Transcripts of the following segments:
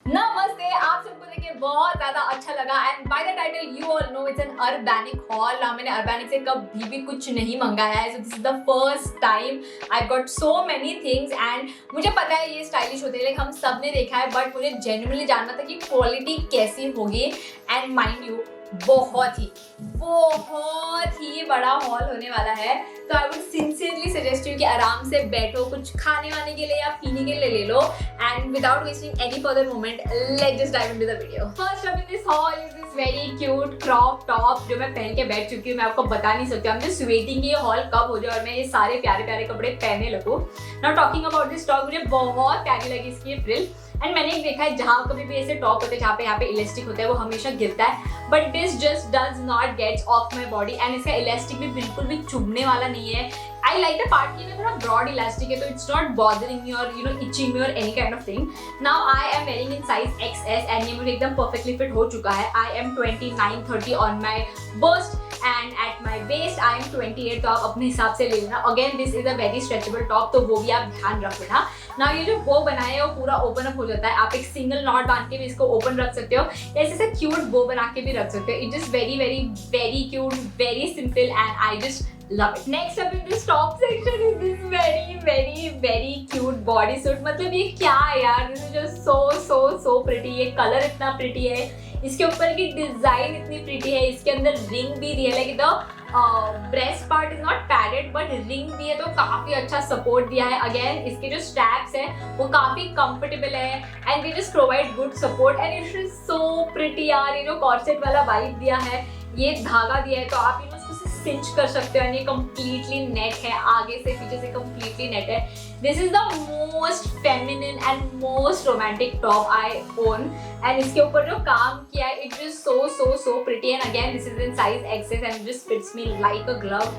नमस्ते, आप सबको देख के बहुत ज्यादा अच्छा लगा and by the title you all know it's an Urbanic hall. मैंने अर्बैनिक से कभी भी कुछ नहीं मंगाया है, so this is the first time I got so many things and मुझे पता है ये स्टाइलिश होते हैं, लाइक हम सब ने देखा है, बट मुझे जेन्युइनली जानना था कि क्वालिटी कैसी होगी। एंड माइंड यू बहुत ही बड़ा हॉल होने वाला है, तो I would sincerely suggest you कि आराम से बैठो, कुछ खाने वाने के लिए या पीने के लिए ले लो and without wasting any further moment let's just dive into the video. First up in this haul is this very cute crop top जो मैं पहन के बैठ चुकी हूँ। मैं आपको बता नहीं सकती, आई एम जस्ट वेटिंग कि ये हॉल कब हो जाए और मैं ये सारे प्यारे प्यारे कपड़े पहनने लगूँ। Now talking about this top, मुझे बहुत प्यारी लगी इसकी ये फ्रिल एंड मैंने एक देखा है जहाँ कभी भी ऐसे टॉप होते हैं जहाँ पे यहाँ पे इलास्टिक होता है वो हमेशा गिरता है, but this just does not gets off my body and इसका इलास्टिक भी बिल्कुल भी चुभने वाला नहीं है। आई लाइक द पार्ट की में थोड़ा ब्रॉड इलास्टिक है, तो इट्स नॉट बॉदरिंग मी और इचिंग मी और any kind of thing. Now I am wearing in size XS and ये मुझे एकदम परफेक्टली फिट हो चुका है। I am 29-30 on my bast and at my waste I am 28, तो आप अपने हिसाब से ले लेना। Again this is a very stretchable top, तो वो भी आप ध्यान रख लेना। नाउ ये जो बो बनाया है वो पूरा ओपन अप हो जाता है, आप एक सिंगल नॉट बांध के भी इसको ओपन रख सकते हो, ऐसे से क्यूट बो बना के भी रख सकते हो। It just very very very cute, very simple and I just love it. Next up in this top section is this very cute bodysuit। मतलब ये क्या है यार, this is just so pretty। ये कलर इतना प्रिटी है, इसके ऊपर की डिजाइन इतनी प्रिटी है, इसके अंदर रिंग भी दी है, like the breast part is not padded but ring दी है, तो काफी अच्छा सपोर्ट दिया है। अगेन इसके जो स्ट्रैप्स है वो काफी कंफर्टेबल है and they just provide good support and it is so pretty यार। ये जो कॉर्सेट वाला वाइब दिया है, ये धागा दिया है, तो आप सिंच कर सकते हो एंड ये कंप्लीटली नेट है, आगे से पीछे से कंप्लीटली नेट है। This is the most feminine and most romantic top I own and इसके ऊपर जो काम किया है it is so pretty and again this is in size XS and it just fits me like a glove।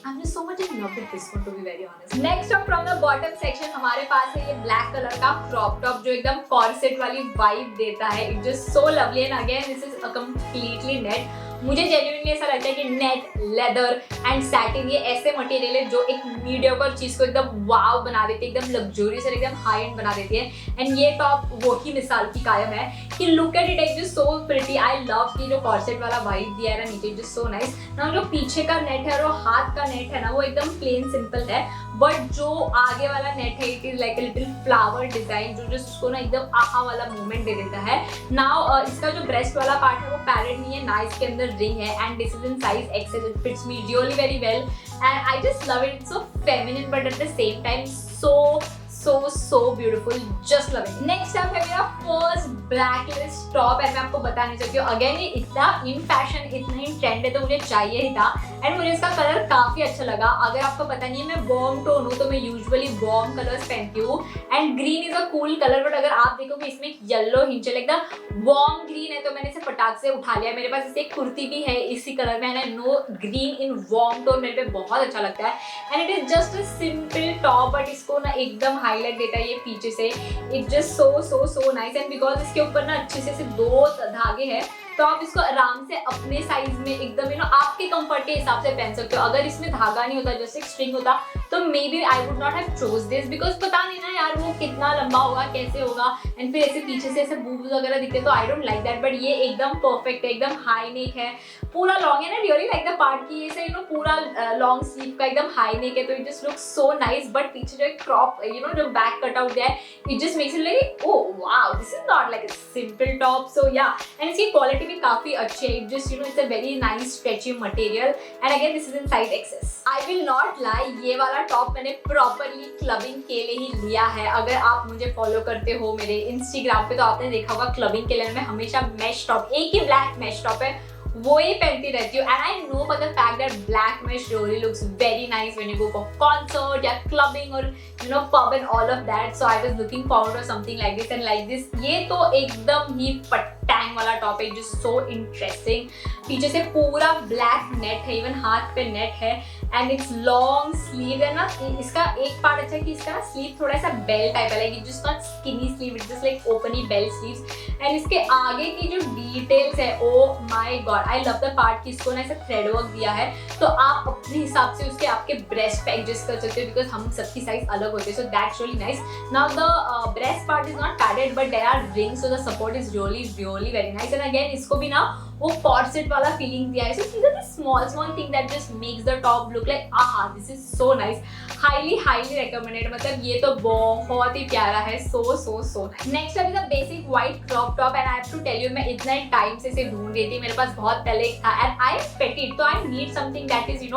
I'm just so much in love with this one to be very honest। Next up from the bottom section हमारे पास है ये black colour का crop top जो एकदम corset वाली vibe देता है। It just so lovely and again this is a completely net। मुझे जेन्युइनली ऐसा लगता है कि नेट, लेदर एंड सैटिन ये ऐसे मटेरियल है जो एक मीडियोकर चीज को एकदम वाव बना देती है, एकदम लग्जूरियस और एकदम हाई एंड बना देती है। एंड ये टॉप वही मिसाल की कायम है कि look at it, it is so pretty. I love कि जो कॉर्सेट वाला वाइब दिया है ना नीचे, इट इज सो नाइस। ना जो पीछे का नेट है और हाथ का नेट है ना वो एकदम प्लेन सिंपल है, बट जो आगे वाला नेट है it is like a little flower design जो जस्ट उसको ना एकदम आहा वाला मूवमेंट दे देता है। नाउ इसका जो ब्रेस्ट वाला पार्ट है वो पैडेड नहीं है, ना इसके अंदर रिंग है and this is in size XS। It fits me really very well and I just love it. It's so feminine but at the same time so beautiful, just love it। Next up है मेरा first blacklist top and मैं आपको बता नहीं सकती हूँ, again ये इतना इन फैशन, इतना ही ट्रेंड है तो मुझे चाहिए ही था एंड मुझे इसका कलर काफी अच्छा लगा। अगर आपको पता नहीं है मैं वार्म टोन हूँ तो मैं यूजुअली वार्म कलर्स पहनती हूँ and green is a cool colour, but अगर आप देखोगे इसमें येलो हिंच है, लाइक द वार्म ग्रीन है, तो मैंने इसे फटाक से उठा लिया। मेरे पास इसे एक कुर्ती भी है इसी कलर में and no green in warm tone मेरे पे बहुत अच्छा लगता है and it is just a simple top, but इसको ना एकदम हाईलाइट देता है ये पीछे से। It just so nice and because इसके ऊपर ना अच्छे से दो धागे हैं तो आप इसको आराम से अपने साइज में एकदम आपके कंफर्ट के हिसाब से पहन सकते हो। अगर इसमें धागा नहीं होता, जैसे स्ट्रिंग होता, तो maybe I would not have chose this because पता नहीं ना यार वो कितना लंबा होगा, कैसे होगा एंड फिर ऐसे पीछे से ऐसे बूब्स वगैरह दिखते, तो I don't like that. But ये एकदम परफेक्ट है, एकदम हाई नेक है, पूरा लॉन्ग है ना, रियली लाइक द पार्ट की ऐसे पूरा लॉन्ग स्लीव का एकदम हाई नेक है, तो it just looks so nice. But पीछे जो एक क्रॉप जो बैक कट आउट है it just makes it like oh wow, this is not like a simple top. So yeah and इसकी क्वालिटी भी काफी अच्छी है। It just it's a very nice stretchy material and again this is in size XS। I will not lie, ये वाला top मैंने properly clubbing के लिए ही लिया है। अगर आप मुझे फॉलो करते हो मेरे इंस्टाग्राम पे तो आपने देखा होगा क्लबिंग के लिए मैं हमेशा मैश टॉप, एक ही ब्लैक मैश टॉप है वो ही पहनती रहती हूँ and I know for the fact that black mesh really looks very nice when you go for concert या क्लबिंग और pub and all of that. So I was looking forward for something like this and like this. ये तो एकदम ही टैंग वाला top है, just so interesting. पीछे से पूरा ब्लैक नेट है, इवन हाथ पे नेट है एंड इट्स लॉन्ग स्लीव है ना। इसका एक पार्ट अच्छा है कि इसका ना स्लीव थोड़ा सा बेल टाइप है, like it just not skinny sleeve, it's just like open ही बेल स्लीव्स एंड इसके आगे की जो डिटेल्स है, oh my god, I love the part कि इसको ना ऐसे थ्रेड वर्क दिया है, तो आप अपने हिसाब से उसके आपके ब्रेस्ट पे एडजस्ट कर सकते हो, बिकॉज हम सबकी साइज अलग होती है, so that's really nice. Now the breast part is not padded but there are rings, so the support is really very nice. And again इसको भी ना वो कॉर्सेट वाला फीलिंग दिया है, so these are the small thing that just makes the top look like aha this is so nice, highly recommended. मतलब ये तो बहुत ही प्यारा है, सो नेक्स्ट अभी the basic white crop top, and I have to tell you मैं इतना टाइम से इसे ढूंढ रही थी, मेरे पास बहुत पहले था, एंड आई एम पेटिट, तो I need something that is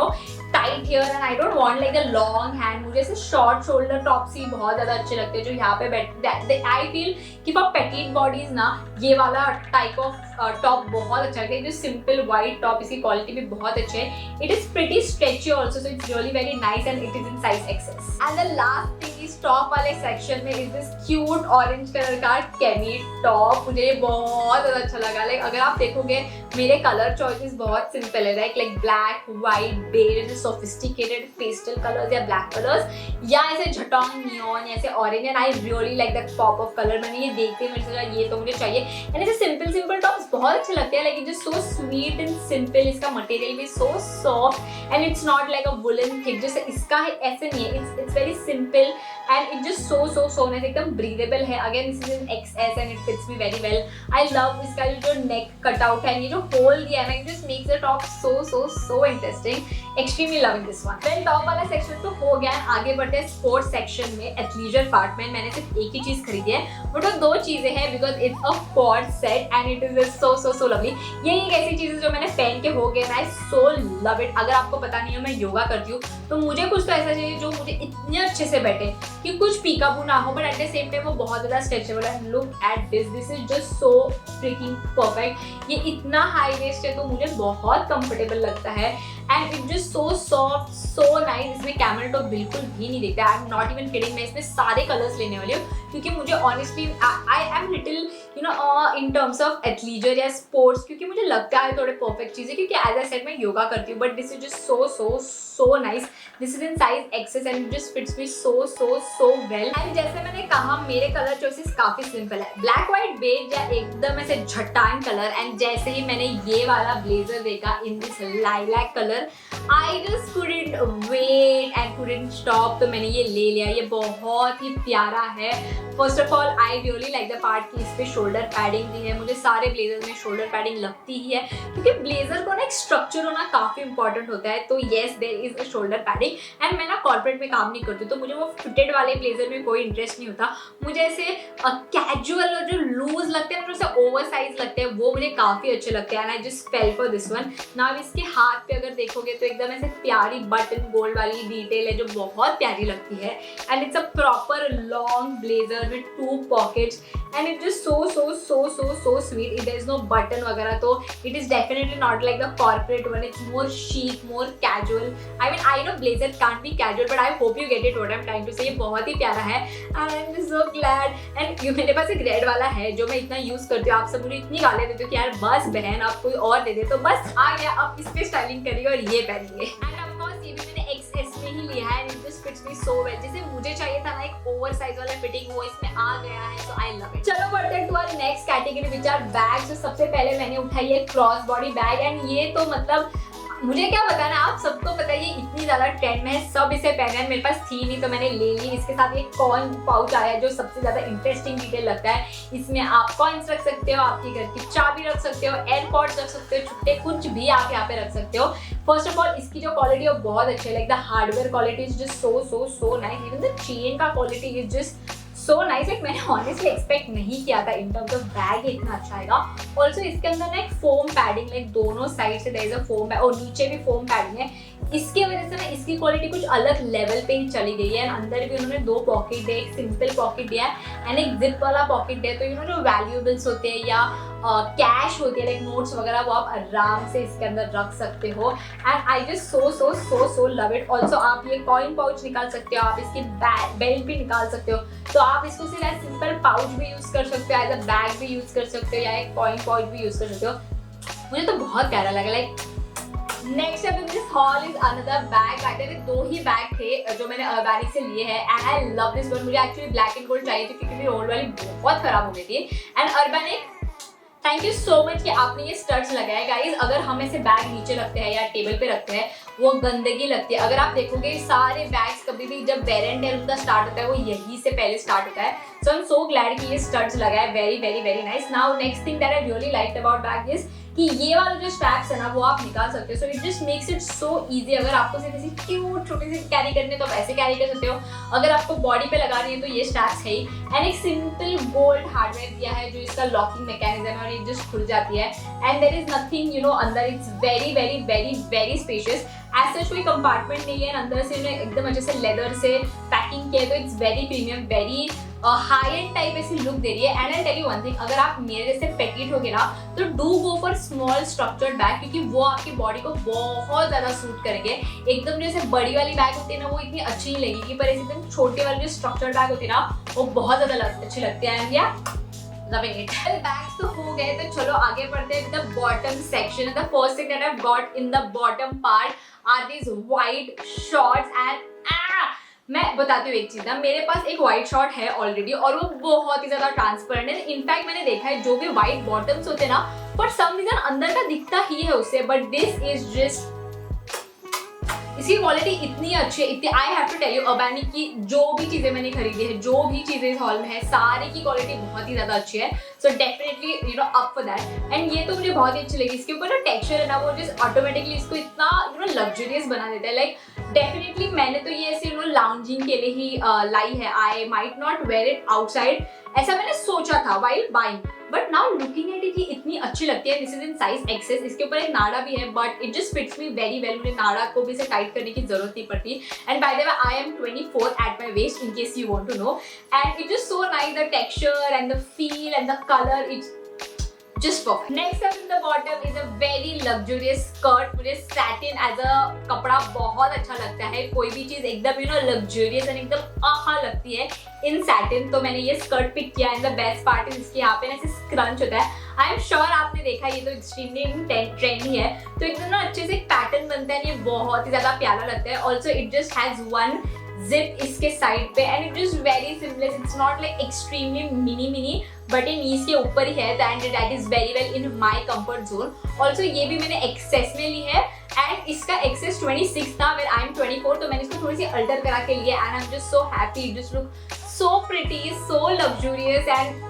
tight here, and I don't want like a long hand. मुझे ऐसे शॉर्ट शोल्डर टॉप्स ही बहुत ज्यादा अच्छे लगते हैं जो यहाँ पे बैठते, आई फील कि फॉर पेटिट बॉडीज ना ये वाला टाइप ऑफ टॉप बहुत अच्छा लगता है। जो सिंपल व्हाइट टॉप, इसकी क्वालिटी भी बहुत अच्छी है, it is pretty stretchy also, so it's really very nice and it is in size access. And the last thing इस टॉप वाले सेक्शन में is this cute orange colour का cami top. मुझे ये बहुत ज्यादा अच्छा लगा। लाइक अगर आप देखोगे मेरे कलर चॉइसेस बहुत सिंपल है, like black, white, beige, sophisticated pastel colours या ब्लैक कलर्स, या ऐसे झटोंग नियॉन, ऐसे orange, and I really like that pop of colour. मैंने ये देखते मेरे सोचा ये तो मुझे चाहिए, एंड ऐसे सिंपल टॉप्स बहुत अच्छे लगते हैं, like it is so sweet and simple, इसका मटेरियल भी so soft and it's not like a woollen thick जैसे इसका है, ऐसे नहीं है, it's very simple and it just so nice, एकदम ब्रीदेबल है। Again this is in X S and it fits me very well. I love इसका जो नेक कटआउट है, ये जो होल दिया है ना, it just makes the top so interesting, extremely loving this one. Then top वाला सेक्शन तो हो गया, आगे बढ़ते हैं स्पोर्ट्स सेक्शन में। एथलीजर पार्ट में मैंने सिर्फ एक ही चीज खरीदी है, बट वो दो चीजें हैं because it's a quad set and it is so lovely. ये एक ऐसी चीज है जो मैंने पहन के हो गया, आई सो लव इट। अगर आपको पता नहीं है मैं योगा करती हूँ, तो मुझे कुछ तो ऐसा चाहिए जो मुझे इतने अच्छे से बैठे कि कुछ पीकाबू ना हो, but at the same time वो बहुत ज्यादा स्ट्रेचेबल है। Look at this is just so freaking perfect. ये इतना हाई वेस्ट है तो मुझे बहुत कंफर्टेबल लगता है and it just so soft, so nice. इसमें कैमल टॉप बिल्कुल भी नहीं दिखता, I am not even kidding. मैं इसमें सारे कलर्स लेने वाली हूँ क्योंकि मुझे honestly I am little in terms of athleisure या स्पोर्ट्स, क्योंकि मुझे लगता है थोड़े परफेक्ट चीज़ें, क्योंकि एज आई सेड मैं योगा करती हूँ, but this is just so nice. This is in size access and just fits me so well. And जैसे मैंने कहा मेरे कलर चॉइसेस काफी सिंपल है, ब्लैक व्हाइट बेज या एकदम ऐसे झटान कलर। एंड जैसे ही मैंने ये वाला ब्लेजर देखा in this lilac colour, I just couldn't wait and couldn't stop, तो मैंने ये ले लिया। ये बहुत ही प्यारा है। First of all I really like the part कि इस पे शोल्डर पैडिंग दी है। मुझे सारे ब्लेजर में शोल्डर पैडिंग लगती ही है क्योंकि ब्लेजर को ना एक स्ट्रक्चर होना काफी इंपॉर्टेंट होता है, तो yes there is a shoulder padding. And मैं ना कॉर्पोरेट में काम नहीं करती, तो मुझे वो फिटेड वाले ब्लेजर में कोई इंटरेस्ट नहीं होता। मुझे ऐसे कैजुअल और जो लूज लगते हैं, जो ओवर साइज लगते हैं, वो मुझे काफी अच्छे लगते हैं and I just fail for this one. Now इसके हाथ पे अगर देखोगे तो एकदम ऐसे प्यारी बटन गोल्ड वाली डिटेल है जो बहुत प्यारी लगती है and it's a proper long blazer with 2 pockets and it is so sweet. It is no button वगैरह, तो it is definitely not like the corporate one, it's more chic, more casual. I mean I know blazer can't be casual, but I hope you get it what I am trying to say. ये बहुत ही प्यारा है and I am so glad. And मेरे पास एक red वाला है जो मैं इतना यूज करती हूँ। आप सब मुझे इतनी गालियां देते हो कि यार बस बहन आप कोई और दे दे, तो बस आ गया, अब इस पे स्टाइलिंग करिए और ये पहनिए। एंड ऑफ कोर्स ये भी मैंने एक्सएस में ही लिया है and it just fits me so well. जैसे मुझे चाहिए था ना एक ओवर साइज वाला फिटिंग, वो इसमें आ गया है, सो आई लव इट। चलो बढ़ते हैं to our next category which are bags. तो सबसे पहले मैंने उठाई है क्रॉस बॉडी बैग एंड ये तो मतलब मुझे क्या बताना, आप सबको पता है ये इतनी ज्यादा ट्रेंड में है, सब इसे पहने हैं। मेरे पास थी नहीं तो मैंने ले ली। इसके साथ एक कॉइन पाउच आया है जो सबसे ज्यादा इंटरेस्टिंग डिटेल लगता है। इसमें आप कॉइन्स रख सकते हो, आपके घर की चाबी रख सकते हो, एयरपॉड्स रख सकते हो, छुट्टे कुछ भी आप यहाँ पे रख सकते हो। फर्स्ट ऑफ ऑल इसकी जो क्वालिटी है वो बहुत अच्छी है, like the hardware quality is just so nice. Even the chain का quality is just so nice. Like मैंने ऑनेस्टली एक्सपेक्ट नहीं किया था इन टर्म्स ऑफ बैग इतना अच्छा आएगा। ऑल्सो इसके अंदर ना एक फोम पैडिंग, लाइक दोनों साइड से देयर इज अ फोम और नीचे भी फोम पैडिंग है। इसकी वजह से ना इसकी क्वालिटी कुछ अलग लेवल पे ही चली गई है। अंदर भी उन्होंने 2 पॉकेट दिए, एक सिंपल पॉकेट दिया है एंड एक जिप वाला पॉकेट दिया है। तो जो वैल्यूएबल्स होते हैं या कैश होती है लाइक नोट्स वगैरह, वो आप आराम से इसके अंदर रख सकते हो and I just so love it. Also आप ये कॉइन पाउच निकाल सकते हो, आप इसकी बेल्ट भी निकाल सकते हो, तो आप इसको सिर्फ एज सिंपल पाउच भी यूज कर सकते हो, एज अ बैग भी यूज कर सकते हो या एक कॉइन पाउच भी यूज कर सकते हो। मुझे तो बहुत प्यारा लगा, like next up in this haul is another bag. मेरे 2 ही बैग थे जो मैंने अर्बैनिक से लिए हैं and I love this one. मुझे एक्चुअली ब्लैक एंड गोल्ड चाहिए थी क्योंकि मेरी ओल्ड वाली बहुत खराब हो गई थी। And Urbanic, thank you so much कि आपने ये स्टड्स लगाए गाइज। अगर हम ऐसे बैग नीचे रखते हैं या टेबल पे रखते हैं वो गंदगी लगती है। अगर आप देखोगे सारे बैग्स कभी भी जब वेयर एंड टेयर उनका स्टार्ट होता है वो यही से पहले स्टार्ट होता है। सो आई एम सो ग्लैड कि ये स्टड्स लगाए, very very very nice. Now next thing that I really liked about bag is कि ये वाला जो स्ट्रैप्स है ना वो आप निकाल सकते हो। So it just makes it so easy. अगर आपको सिर्फ ऐसी क्यूट छोटी सी कैरी करनी है तो आप ऐसे कैरी कर सकते हो। अगर आपको बॉडी पे लगानी है तो ये स्ट्रैप्स है ही। एंड एक सिंपल गोल्ड हार्डवेयर दिया है जो इसका लॉकिंग मैकेनिज्म है और ये जस्ट खुल जाती है। And there is nothing you know अंदर। It's very very very very spacious. As such कोई कंपार्टमेंट नहीं है। अंदर से उन्हें एकदम अच्छे से लेदर से पैकिंग किया, तो it's very premium, very high end type ऐसी लुक दे रही है। And I tell you one thing, अगर आप मेरे से पेटिट होगे ना तो do go for small structured bag क्योंकि वो आपकी बॉडी को बहुत ज्यादा सूट करेंगे। एकदम जैसे बड़ी वाली बैग होती है ना वो इतनी अच्छी नहीं लगेगी, पर एकदम छोटे वाली जो स्ट्रक्चर्ड बैग होती है ना वो बहुत ज्यादा अच्छी लगती है। एंड या loving it. Well, bags तो हो गए, तो चलो आगे बढ़ते हैं। The bottom section. The first thing that I've got in the bottom part are these white shorts and मैं बताती हूँ एक चीज ना, मेरे पास एक व्हाइट शॉर्ट है ऑलरेडी और वो बहुत ही ज्यादा ट्रांसपेरेंट है। इनफैक्ट मैंने देखा है जो भी व्हाइट बॉटम्स होते हैं ना फॉर सम रीजन अंदर का दिखता ही है उससे, बट दिस इज जस्ट, इसकी क्वालिटी इतनी अच्छी है, इतनी, I have to tell you Urbanic की जो भी चीजें मैंने खरीदी है, जो भी चीजें इस हॉल में है, सारे की क्वालिटी बहुत ही ज्यादा अच्छी है। So definitely you know up for that. And ये तो मुझे बहुत ही अच्छी लगी। इसके ऊपर जो टेक्सचर है ना वो जस्ट ऑटोमेटिकली इसको इतना यू नो लग्जरियस बना देता है। लाइक डेफिनेटली मैंने तो ये ऐसे यू नो लाउंजिंग के लिए ही लाई है। I might not wear it outside, ऐसा मैंने सोचा था while buying, but now looking at it ये इतनी अच्छी लगती है। This is in size XS. इसके ऊपर एक नाड़ा भी है but it just fits me very well. मुझे नाड़ा को भी से टाइट करने की जरूरत नहीं पड़ती। And by the way I am 24 at my waist in case you want to know. And it just so nice, the texture and the feel and the colour, it's just perfect. Next up in the bottom is a very luxurious skirt. मुझे satin as a कपड़ा बहुत अच्छा लगता है। कोई भी चीज एकदम यू नो luxurious और एकदम आहा लगती है इन satin, तो मैंने ये स्कर्ट पिक किया। And the best part is इसके यहाँ पे ना ऐसे स्क्रंच होता है। आई एम श्योर आपने देखा, ये तो एक्सट्रीमली ट्रेंडी है, तो एकदम ना अच्छे से एक पैटर्न बनता है। ये बहुत ही ज्यादा प्यारा लगता है। Also it just has one zip इसके साइड पे and it is very seamless. It's not like extremely mini but ये नीज के ऊपर ही है, and that is very well in my comfort zone. Also ये भी मैंने एक्सेस में ली है एंड इसका एक्सेस 26 था, वेयर आई एम 24, तो मैंने इसको थोड़ी सी अल्टर करा के लिया। And I am just so happy, it just look so pretty, so luxurious. And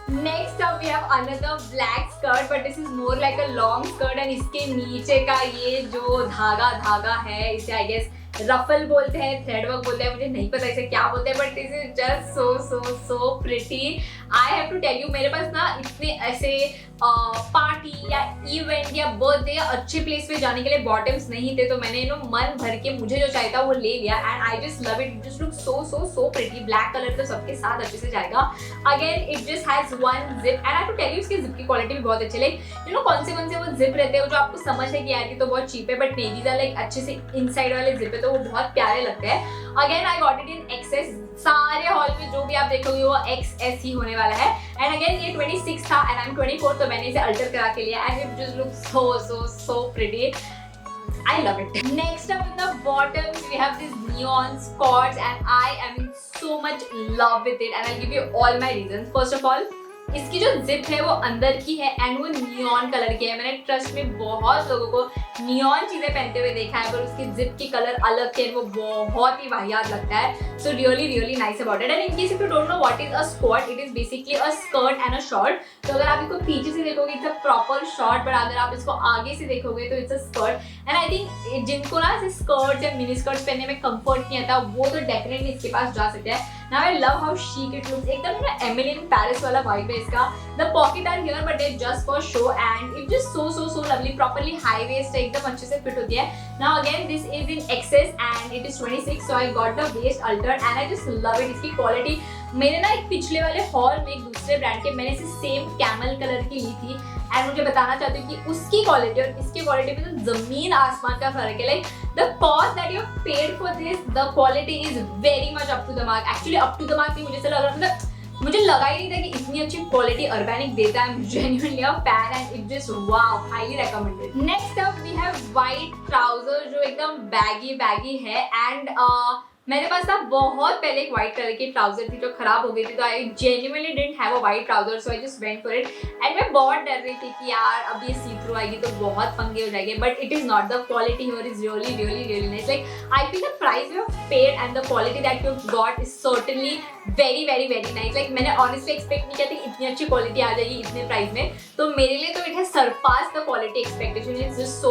next up we have another black skirt, but this is more like a long skirt. And इसके नीचे का ये जो धागा है इसे आई गेस रफल बोलते हैं, थ्रेड वर्क बोलते हैं, मुझे नहीं पता इसे क्या बोलते हैं, but this is just so so so pretty. I have to tell you, मेरे पास ना इतने ऐसे पार्टी या इवेंट या बर्थडे या अच्छे प्लेस पे जाने के लिए बॉटम्स नहीं थे, तो मैंने नो मन भर के मुझे जो चाहिए था वो ले लिया। And I just love it, just look so so so pretty. Black colour तो सबके साथ अच्छे से जाएगा। Again it just has one zip and I have to tell you इसकी जिप की क्वालिटी भी बहुत अच्छी है। लाइक यू नो कौन से वो जिप रहते हैं जो आपको समझ है कि यार ये तो बहुत चीप है, बट नहीं, लाइक अच्छे से इनसाइड वाले जिप है तो वो बहुत प्यारे लगते हैं। Again I got it in excess. सारे हॉल में जो भी आप देखोगे वो XS ही होने वाला है। एंड अगेन ये 26 था एंड आई एम 24, तो मैंने इसे अल्टर करा के लिया। And it just look so so so pretty, I love it. Next up in the bottoms we have these neon skirts and I am in so much love with it and I'll give you all my reasons. First of all, इसकी जो zip है वो अंदर की है and वो neon colour की है। मैंने ट्रस्ट में बहुत लोगों को नियॉन चीजें पहनते हुए देखा है, पर उसकी जिप की कलर अलग थे, वो बहुत ही वाहियात लगता है। So really really nice about it. And in case if you don't know what is a skirt, it is basically a skirt and a short. तो अगर आप इसको पीछे से देखोगे it's a proper short, but अगर आप इसको आगे से देखोगे तो it's a skirt. And I think जिनको ना स्कर्ट्स या मिनी स्कर्ट्स पहनने में कंफर्ट नहीं आता वो तो डेफिनेटली इसके पास जा सकते हैं। Now I love how chic it looks. एकदम ना Emily in Paris वाला vibe है इसका। The pocket are here but they're just for show and it just so lovely, properly high waist है, एकदम अच्छे से fit होती है। Now again this is in XS and it is 26, so I got the waist altered and I just love it. इसकी quality, मैंने ना एक पिछले वाले हॉल में एक दूसरे ब्रांड के मैंने इसे सेम कैमल कलर की ली थी एंड मुझे बताना चाहती हूँ कि उसकी क्वालिटी और इसकी क्वालिटी में तो जमीन आसमान का फर्क है। Like the cost that you paid for this, the quality is very much up to the mark. Actually up to the mark नहीं, मुझे ऐसा लग रहा था मुझे लगा ही नहीं था कि इतनी अच्छी क्वालिटी अर्बैनिक देता है. I'm genuinely a fan and it just wow, highly recommended. Next up we have white trousers जो एकदम baggy है and मेरे पास ना बहुत पहले एक व्हाइट कलर की ट्राउजर थी जो खराब हो गई थी, तो I genuinely didn't have a white trouser, so I just went for it. And मैं बहुत डर रही थी कि यार अब ये सी थ्रू आएगी तो बहुत पंगे हो जाएंगे, but it is not. The quality here is really nice. Like I feel the price you have paid and the quality that you got is certainly very nice. Like मैंने ऑनेस्टली एक्सपेक्ट नहीं किया था कि इतनी अच्छी quality आ जाएगी इतने price में, तो मेरे लिए तो it has surpass the quality expectation. It's just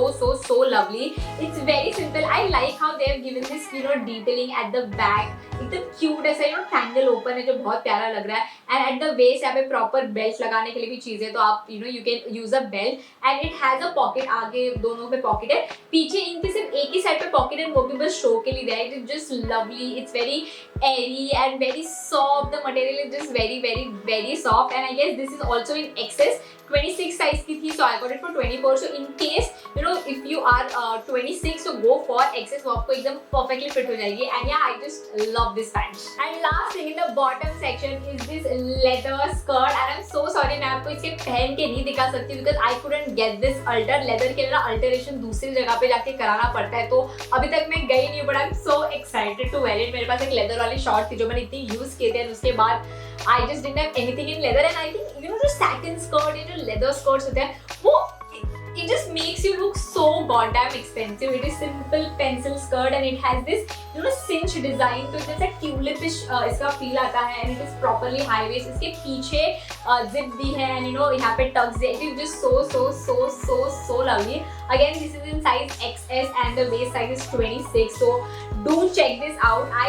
so lovely. It's very simple. I like how they have given this detailing at the back. एकदम क्यूट ऐसा टैंगल ओपन है जो बहुत प्यारा लग रहा है. एंड एट द वेस्ट यहाँ पे प्रॉपर बेल्ट लगाने के लिए भी चीज है, तो आप you can use a belt. And it has a pocket, आगे दोनों पे पॉकेट है, पीछे इनके सिर्फ एक ही साइड पे पॉकेट है, वो भी बस शो के लिए दिया है. It is just lovely. It's very airy and very soft. The material is just very soft, and I guess this is also in XS. 26 size की थी, so I got it for 24. So in case if you are 26, so go for XS, वो आपको एकदम perfectly fit हो जाएगी. And yeah, I just love this pant. And last thing in the bottom section is this leather skirt, and I'm so sorry मैं आपको इसे पहन के नहीं दिखा सकती because I couldn't get this alter. leather के लिए अल्टरेशन दूसरी जगह पे जाके कराना पड़ता है, तो अभी तक मैं गई नहीं, but I'm so excited to wear it. मेरे पास एक लेदर वाली शॉर्ट थी जो मैंने इतनी यूज किए थे, and उसके बाद I just didn't have anything in leather. And I think जो satin skirt या जो leather skirts होते हैं वो it just makes you look so goddamn expensive. It is simple pencil skirt and it has this cinch design, तो जैसे tulipish इसका feel आता है, and it is properly high waist. इसके पीछे zip भी है, and यहाँ पे tucks है. It is just so lovely. Again, this is in size XS and the waist size is 26. So do check this out.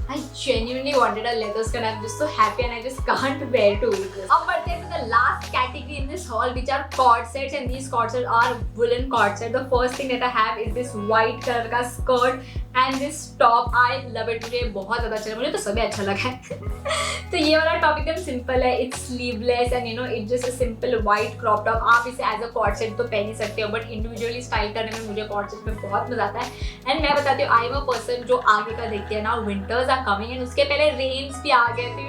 I genuinely wanted a leather skirt. I'm just so happy and I just can't bear to wear this. Now but then to the last category in this haul, which are cord sets, and these cord sets are woolen cord set. The first thing that I have is this white color का skirt and this top. I love it. मुझे बहुत ज़्यादा अच्छा लगा, मुझे तो सभी अच्छा लगा है. तो ये वाला टॉप एकदम सिंपल है, it's sleeveless and it's just a simple white crop top. आप इसे as a cord set तो पहन ही सकते हो, but individually style करने में मुझे cord set में बहुत मजा आता है. And मैं बताती हूँ, I am a person जो आगे का देखती है ना, winters are coming and उसके पहले rains भी आ गए थे,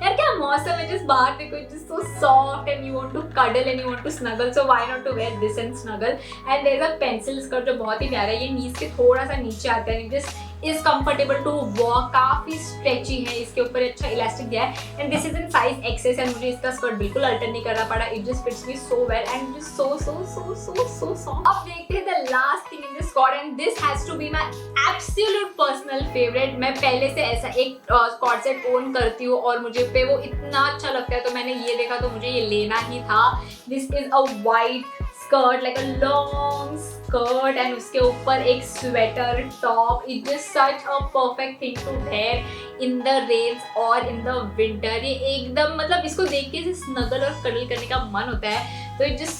यार क्या मौसम है, just बाहर देखो, it's just so soft and you want to cuddle and you want to snuggle, so why not to wear this and snuggle. And there is a pencil skirt जो बहुत ही प्यारा है, ये नीज के थोड़ा सा नीचे आता है, just is comfortable to walk, काफी स्ट्रेची है, इसके ऊपर अच्छा इलास्टिक दिया है. And this is in size XS and मुझे इसका स्कर्ट बिल्कुल अल्टर नहीं करना पड़ा. It just fits me so well and just so soft. अब देखते हैं the last thing in this skirt, and this has to be my absolute personal favourite. मैं पहले से ऐसा एक स्कर्ट सेट ओन करती हूँ और मुझे पे वो इतना अच्छा लगता है, तो मैंने ये देखा तो मुझे ये लेना ही था. This is a white skirt, like a long skirt, and उसके ऊपर एक sweater top. It just such a perfect thing to wear in the rains और इन द विंटर. ये एकदम मतलब इसको देख के स्नगल और कडल करने का मन होता है. तो इट जस्ट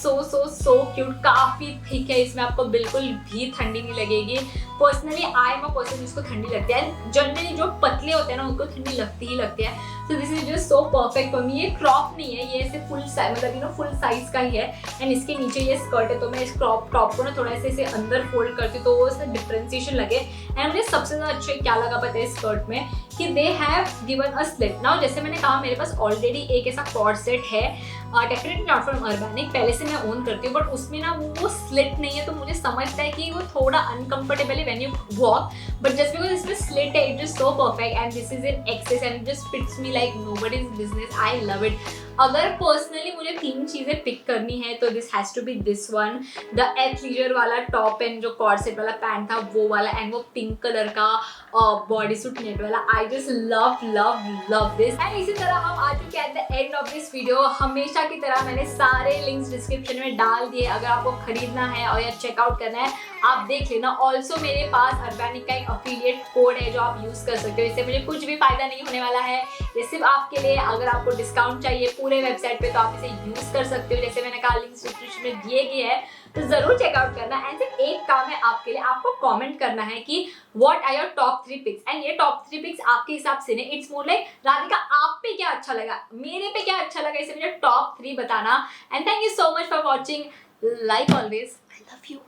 सो क्यूट. काफ़ी थिक है, इसमें आपको बिल्कुल भी ठंडी नहीं लगेगी. Personally I am a person जिसको ठंडी लगती है. जनरली जो पतले होते हैं ना उनको ठंडी लगती ही लगती है. So this is just so perfect for me. ये क्रॉप नहीं है, ये ऐसे फुल साइज मतलब फुल साइज का ही है. एंड इसके नीचे ये स्कर्ट है, तो मैं इस क्रॉप टॉप को ना थोड़ा ऐसे अंदर फोल्ड करती हूँ तो वो उसमें डिफ्रेंसिएशन लगे. एंड मुझे सबसे ज़्यादा अच्छा क्या लगा पता है स्कर्ट में, कि they have given a slit. Now जैसे मैंने कहा मेरे पास ऑलरेडी एक ऐसा कॉर्ड सेट है, डेफिनेटली नॉट फ्रॉम अर्बैनिक, पहले से मैं ओन करती हूँ, बट उसमें ना वो स्लिट नहीं है, तो मुझे समझता है कि वो थोड़ा अनकंफर्टेबल है when you walk. But just because इसमें स्लिट है, it is so perfect and this is in XS and just fits me like nobody's business. I love it. अगर पर्सनली मुझे 3 चीज़ें पिक करनी है तो this has to be this one, the athleisure वाला top and जो co-ord set वाला pant था वो वाला, एंड वो पिंक कलर का बॉडी सूट नेट वाला. आई जस्ट लव दिस. एंड इसी तरह हम आ चुके हैं at the end of this video. हमेशा की तरह मैंने सारे लिंक्स डिस्क्रिप्शन में डाल दिए. अगर आपको खरीदना है और या चेकआउट करना है आप देख लेना. ऑल्सो मेरे पास अर्बैनिक का एक अफिलिएट कोड है जो आप यूज़ कर सकते हो. इससे मुझे कुछ भी फायदा नहीं होने वाला है, ये सिर्फ आपके लिए. अगर आपको डिस्काउंट चाहिए पूरे वेबसाइट पे तो आप इसे यूज़ कर सकते हो. जैसे मैंने कहा लिंक्स डिस्क्रिप्शन में दिए गए हैं, तो जरूर चेकआउट करना. एंड सिर्फ एक काम है आपके लिए, आपको कमेंट करना है कि what are your top 3 picks. And ये टॉप 3 पिक्स आपके हिसाब से नहीं, इट्स मोर लाइक राधिका आप पे क्या अच्छा लगा, मेरे पे क्या अच्छा लगा, इसे मुझे टॉप 3 बताना. And thank you so much for watching. Like always, I love you.